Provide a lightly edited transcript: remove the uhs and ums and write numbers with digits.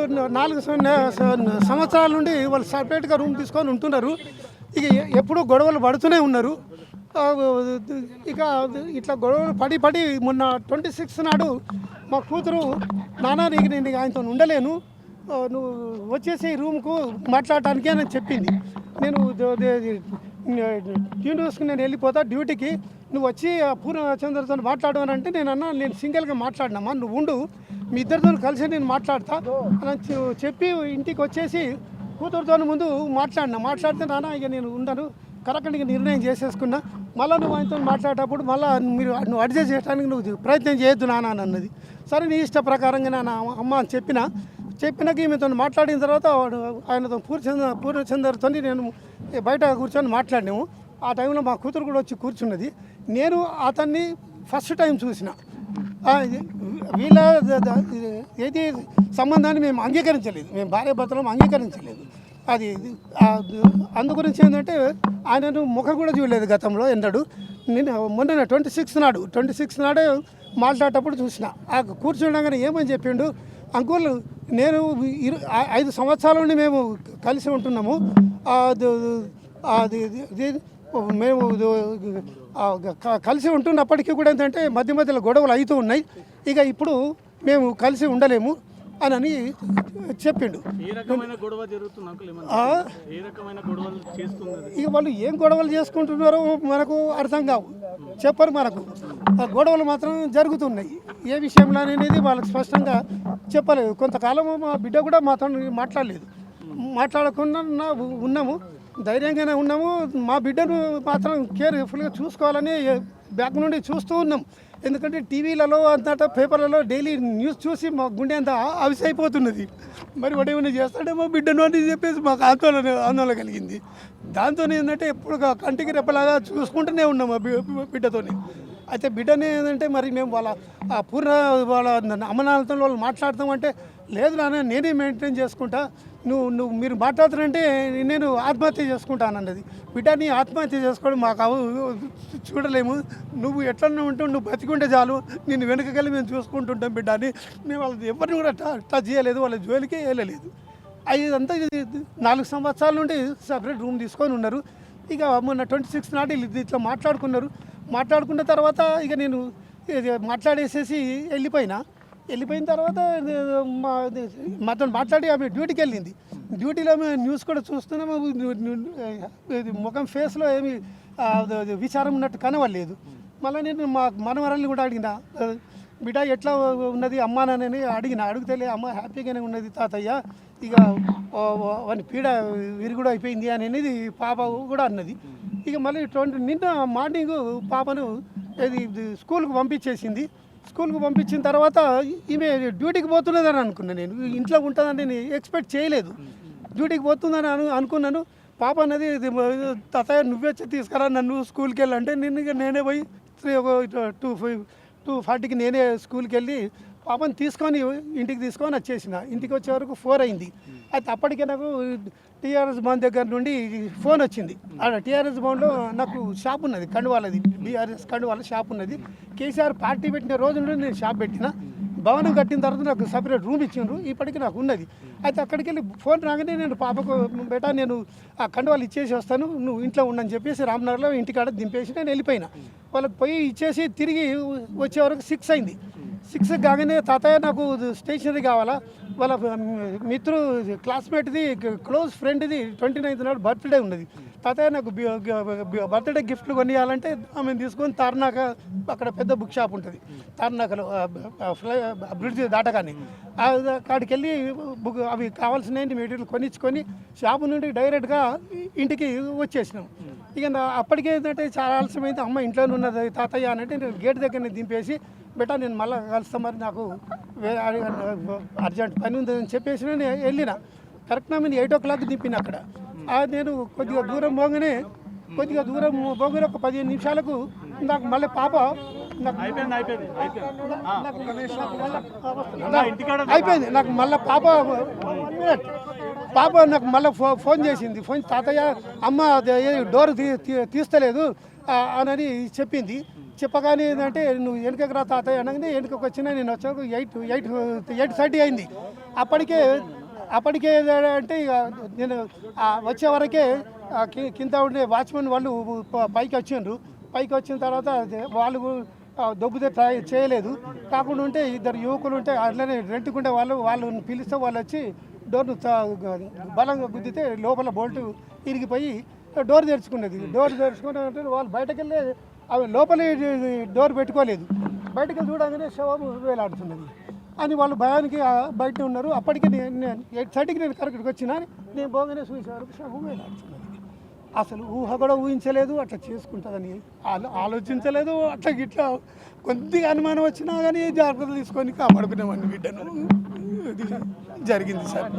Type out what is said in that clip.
ఇప్పుడు 4 సంవత్సరాల నుండి వాళ్ళు సపరేట్గా రూమ్ తీసుకొని ఉంటున్నారు. ఇక ఎప్పుడూ గొడవలు పడుతూనే ఉన్నారు. ఇక ఇట్లా గొడవలు పడి మొన్న 26 నాడు మా కూతురు నాన్న నేను ఆయనతో ఉండలేను, నువ్వు వచ్చేసి రూమ్కు మాట్లాడటానికి అని చెప్పింది. నేను యూనివర్స్కి నేను వెళ్ళిపోతా డ్యూటీకి, నువ్వు వచ్చి పూర్ణచంద్రతో మాట్లాడు అని అంటే నేను సింగిల్గా మాట్లాడినమ్మా, నువ్వు ఉండు, మీ ఇద్దరితో కలిసి నేను మాట్లాడతా అని చెప్పి ఇంటికి వచ్చేసి కూతురుతో ముందు మాట్లాడితే నాన్న ఇక నేను ఉండను, కరెక్ట్గా నిర్ణయం చేసేసుకున్నా, మళ్ళీ నువ్వు ఆయనతో మాట్లాడేటప్పుడు మళ్ళీ నువ్వు అడ్జస్ట్ చేయడానికి నువ్వు ప్రయత్నం చేయొద్దు నాన్న అని అన్నది. సరే నీ ఇష్ట ప్రకారంగా నాన్న అమ్మ అని చెప్పినాక ఈమెతో మాట్లాడిన తర్వాత ఆయనతో పూర్ణచంద్రతో నేను బయట కూర్చొని మాట్లాడినాము. ఆ టైంలో మా కూతురు కూడా వచ్చి కూర్చున్నది. నేను అతన్ని ఫస్ట్ టైం చూసిన. వీళ్ళ ఏది సంబంధాన్ని మేము అంగీకరించలేదు, మేము భార్యాభర్తలను అంగీకరించలేదు. అది అందుగురించి ఏంటంటే ఆయనను ముఖం కూడా చూడలేదు గతంలో ఎన్నడు. నేను మొన్న 26 నాడే మాట్లాడేటప్పుడు చూసిన. ఆ కూర్చుండగానే ఏమని చెప్పిండు, అంకుల్ నేను 5 సంవత్సరాల నుండి మేము కలిసి ఉంటున్నాము, మేము కలిసి ఉంటున్నప్పటికీ కూడా ఏంటంటే మధ్యలో గొడవలు అవుతూ ఉన్నాయి, ఇక ఇప్పుడు మేము కలిసి ఉండలేము అని చెప్పిండు. ఇక వాళ్ళు ఏం గొడవలు చేసుకుంటున్నారో మనకు అర్థం కావు, చెప్పరు మనకు. గొడవలు మాత్రం జరుగుతున్నాయి. ఏ విషయంలో అనేది వాళ్ళకి స్పష్టంగా చెప్పలేదు. కొంతకాలం మా బిడ్డ కూడా మాతో మాట్లాడకుండా ఉన్నాము, ధైర్యంగానే ఉన్నాము. మా బిడ్డను మాత్రం కేర్ఫుల్గా చూసుకోవాలని బ్యాక్ నుండి చూస్తూ ఉన్నాం. ఎందుకంటే టీవీలలో అంతటా పేపర్లలో డైలీ న్యూస్ చూసి మా గుండె అంతా ఆవిసైపోతున్నది. మరి వాడు ఏమైనా చేస్తాడేమో బిడ్డను అని చెప్పేసి మాకు ఆందోళన కలిగింది. దాంతో ఏంటంటే ఎప్పుడు కంటికి రెప్పలాగా చూసుకుంటూనే ఉన్నాం మా బిడ్డతోని. అయితే బిడ్డని ఏంటంటే మరి మేము వాళ్ళ వాళ్ళ అమ్మనాన్నతో వాళ్ళు మాట్లాడతామంటే లేదు నాన్న నేనే మెయింటైన్ చేసుకుంటా, మీరు మాట్లాడుతారంటే నేను ఆత్మహత్య చేసుకుంటానన్నది. బిడ్డని ఆత్మహత్య చేసుకోవడం మాకు చూడలేము, నువ్వు ఎట్లన్నా ఉంటూ నువ్వు బతికుంటే చాలు, నేను వెనుకకెళ్ళి మేము చూసుకుంటుంటాం బిడ్డని. మేము వాళ్ళది ఎవరిని కూడా టచ్ చేయలేదు, వాళ్ళ జోలికి వెళ్ళలేదు. అదంతా 4 సంవత్సరాల నుండి సపరేట్ రూమ్ తీసుకొని ఉన్నారు. ఇక మొన్న 26 నాటి ఇట్లా మాట్లాడుకున్న తర్వాత ఇక నేను మాట్లాడేసేసి వెళ్ళిపోయిన తర్వాత మాతో మాట్లాడి ఆమె డ్యూటీకి వెళ్ళింది. డ్యూటీలో మేము న్యూస్ కూడా చూస్తున్నాము, ముఖం ఫేస్లో ఏమి విచారం ఉన్నట్టు కనవలేదు. మళ్ళీ నేను మా మనవరాల్ని కూడా అడిగిన, బిడ్డ ఎట్లా ఉన్నది అమ్మానని అడిగితే అమ్మ హ్యాపీగానే ఉన్నది తాతయ్య, ఇక వాని పీడ విరుగుడు అయిపోయింది అనేది పాప కూడా అన్నది. ఇక మళ్ళీ నిన్న మార్నింగ్ పాపను స్కూల్కి పంపించిన తర్వాత ఈమె డ్యూటీకి పోతున్నదని అనుకున్నాను. నేను ఇంట్లో ఉంటుందని నేను ఎక్స్పెక్ట్ చేయలేదు. డ్యూటీకి పోతుందని అనుకున్నాను. పాప అన్నది తాతయ్య నువ్వే తీసుకురా నన్ను స్కూల్కి వెళ్ళంటే నేనే పోయి 2:40కి నేనే స్కూల్కి వెళ్ళి పాపని ఇంటికి తీసుకొని వచ్చేసిన. ఇంటికి వచ్చే వరకు 4 అయింది. అయితే అప్పటికే నాకు టీఆర్ఎస్ భవన్ దగ్గర నుండి ఫోన్ వచ్చింది. టీఆర్ఎస్ భవన్లో నాకు షాప్ ఉన్నది, కండువాలది, బీఆర్ఎస్ కండువాల షాప్ ఉన్నది. కేసీఆర్ పార్టీ పెట్టిన రోజు నుండి నేను షాప్ పెట్టిన. భవనం కట్టిన తర్వాత నాకు సపరేట్ రూమ్ ఇచ్చిండ్రు, ఇప్పటికీ నాకు ఉన్నది. అయితే అక్కడికి వెళ్ళి ఫోన్ రాగానే నేను పాపకు బేటా నేను ఆ కండువాలు ఇచ్చేసి వస్తాను, నువ్వు ఇంట్లో ఉండని చెప్పేసి రామ్నగర్లో ఇంటికాడ దింపేసి నేను వెళ్ళిపోయినా. వాళ్ళకి పోయి ఇచ్చేసి తిరిగి వచ్చే వరకు 6 అయింది. 6 కాగానే తాతయ్య నాకు స్టేషనరీ కావాలా, వాళ్ళ క్లాస్మేట్ది క్లోజ్ ఫ్రెండ్ది 29th నాడు బర్త్డే ఉన్నది, తాతయ్య నాకు బర్త్డే గిఫ్ట్లు కొనియాలంటే ఆమెను తీసుకొని తార్నాక అక్కడ పెద్ద బుక్ షాప్ ఉంటుంది తార్నాకలో బ్రిడ్జ్ దాటగానే అక్కడికి వెళ్ళి అవి కావాల్సిన మెటీరియల్ కొనిచ్చుకొని షాపు నుండి డైరెక్ట్గా ఇంటికి వచ్చేసినాం. ఇక అప్పటికే ఏంటంటే చాలా ఆలస్యమైంది. అమ్మ ఇంట్లోనే ఉన్నది తాతయ్య అనంటే నేను గేట్ దగ్గరనే దింపేసి బెటా నేను మళ్ళీ కలుస్తా, మరి నాకు అర్జెంట్ పని ఉందని చెప్పేసి నేను వెళ్ళిన. కరెక్ట్గా నేను 8 o'clock దింపిన. అక్కడ నేను కొద్దిగా దూరం పోగానే ఒక 15 నిమిషాలకు నాకు మళ్ళీ పాప అయిపోయింది. నాకు మళ్ళీ పాప నాకు మళ్ళీ ఫోన్ చేసింది. తాతయ్య అమ్మ డోర్ తీస్తలేదు అని చెప్పింది. చెప్పగానే ఏంటంటే నువ్వు వెనుకకు రా తాతయ్య అనగానే వెనుకకు వచ్చినా నేను వచ్చాక 8:30 అయింది. అప్పటికే అంటే ఇక నేను వచ్చే వరకే కింద ఉండే వాచ్మెన్ వాళ్ళు పైకి వచ్చిండ్రు. పైకి వచ్చిన తర్వాత వాళ్ళు దొబ్బితే ట్రై చేయలేదు. కాకుండా ఉంటే ఇద్దరు యువకులు ఉంటే అట్లనే రెంట్కుంటే వాళ్ళు పిలిస్తే వాళ్ళు వచ్చి డోర్ను బలంగా గుద్దితే లోపల బోల్ట్ ఇరిగిపోయి డోర్ తెరుచుకున్నది. డోర్ తెరుచుకుంటే వాళ్ళు బయటకు వెళ్ళి అవి లోపల డోర్ పెట్టుకోలేదు. బయటకు చూడగానే శవం వేలాడుతున్నది అని వాళ్ళు భయానికి బయట ఉన్నారు. అప్పటికే నేను 8:30కి నేను కరెక్ట్గా వచ్చినా, నేను పోగానే చూసేవారు శవం వేలాడుతున్నది. అసలు ఊహ కూడా ఊహించలేదు అట్లా చేసుకుంటుందని, ఆలోచించలేదు. అట్లా గిట్లా కొద్దిగా అనుమానం వచ్చినా కానీ జాగ్రత్తలు తీసుకొని కాపాడుకునేవాడిని బిడ్డను. ఇది జరిగింది సార్.